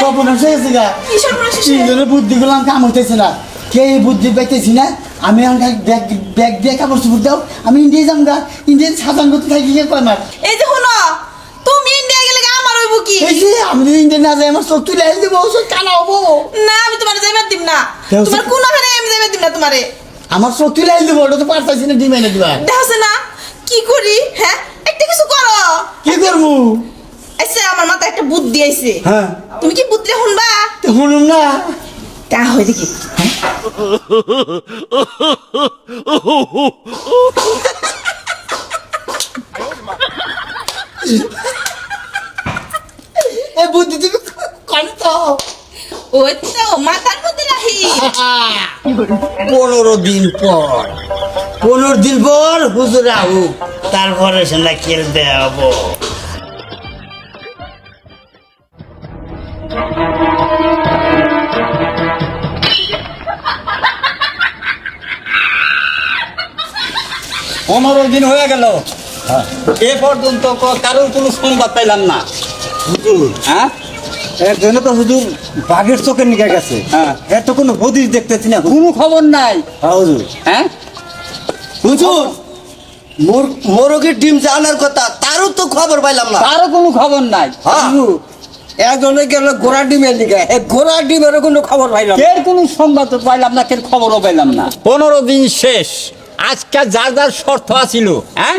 সর্বনাশ হয়ে গেছে গা। তিনজনের বুদ্ধি গুলাম কাম হইতেছে না, কে এই বুদ্ধি পাইতেছি না। আমি ব্যাগ দিয়ে কাপড় চোপড় দাও, আমি ইন্ডিয়া যাম গা। ইন্ডিয়ান সাজান করতে থাকি কে কয় মার। এই যে হলো তুমি ইন্ডিয়া গেলে আমার হইব কি? এই যে আমি যদি ইন্ডিয়া না যাই আমার চোখ তুলে দেবো, চোখ কানা হবো। না আমি তোমার যাইবার দিব না, দেও তোমার কোন হারে আমি যাইবার দিব না তোমারে। আমার চোখ তুলে দেবো, ওটা তো পারতাছি না ডিম এনে দিবা। দেখছ না কি করি? হ্যাঁ একটা কিছু করো। কি করবো? আচ্ছা আমার মাথায় একটা বুদ্ধি আইছে, হ্যাঁ তুমি কি বুদ্ধি শুনবা? শুনুন না। তা হয় দেখি। এই বুদ্ধি তুমি করত ওই তো মাথার বুদ্ধি রাহি। 15 দিন পর, 15 দিন পর হুজুর আহুক, তারপরে সেটা খেলতে হবো। পনেরো দিন হয়ে গেল, এ পর্যন্ত কারোর কোনো সংবাদ পাইলাম না। হ্যাঁ, এর জন্য তো হুজুর বাঘের চোখে নিয়ে গেছে। হ্যাঁ, এর তো কোনো হদিস দেখতেছি না। কোনো খবর নাই। হ্যাঁ হুজুর, হ্যাঁ হুজুর মোরগের ডিম জানার কথা, তারও তো খবর পাইলাম না। কারো কোনো খবর নাই। হুজুর, একজনে গেল ঘোড়া ডিমের লিগে, ঘোড়া ডিমের কোনো খবর পাইলাম না। এর কোনো সংবাদ পাইলাম না, এর খবরও পাইলাম না। 15 দিন শেষ, আজকে যার যার শর্ত আছিল, হ্যাঁ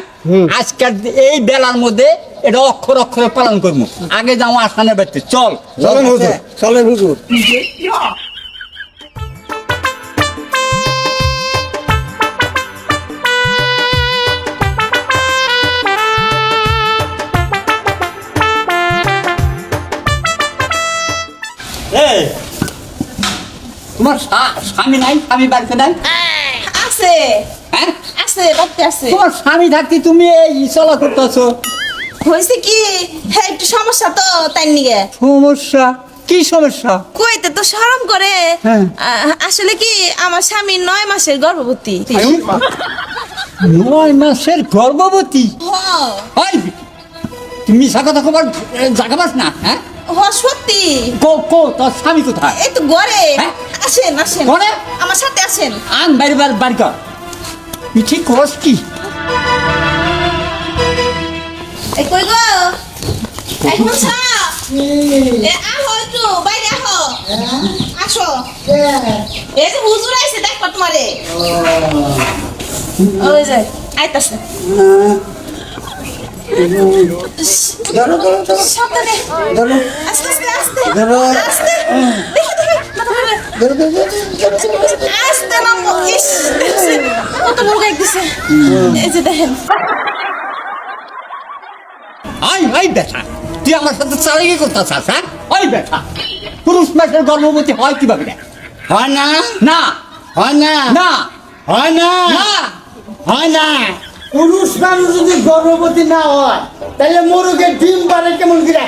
আজকের এই বেলার মধ্যে এটা অক্ষর অক্ষরে পালন করবো। আগে যাও আসানের বাড়িতে, চল। চলেন হুজুর, চলেন হুজুর। এই, তোমার স্বামী নাই? স্বামী বাড়িতে নাই? আছে হ্যাঁ, আছে বাড়তে আছে। তোমার স্বামী থাকতে তুমি এই চলা করতেছো? হয়েছে কি, হ্যাঁ একটু সমস্যা তো তাই নিগে। সমস্যা? কি সমস্যা? কইতে তো শরম করে। হ্যাঁ। আসলে কি আমার স্বামী 9 মাসের গর্ভবতী। 9 মাসের গর্ভবতী? হয় তুমি কথা খবর জাগাবাস না? হ্যাঁ সত্যি। কো তোর স্বামী কোথায়? এই তো ঘরে। হ্যাঁ? আসেন আসেন, ঘরে? আমার সাথে আসেন। আন বাইরে বাড়ি কর। তুই ঠিক করস কি? এই কই গো, এখন আহো একটু বাইরে আহো, আসো। এই যে হুজুর আইছে দেখবা তোমারে। ওই যে আইতাছে। সাবধানে, আস্তে আস্তে আস্তে আস্তে। দেখি আস্তে নামো। ইস কত বড় গাইক দিছে। এই যে দেখেন। আই বেটা, তুই আমার সাথে চালাকি করতেছ? হ্যাঁ, ওই বেটা, পুরুষ মাসের গর্ভবতী হয় কিভাবে? হয় না, না হয় না, না হয় না, না। হয় না। পুরুষ মানুষ যদি গর্ভবতী না হয় তাহলে মোরগের ডিম পারে কেমন করে?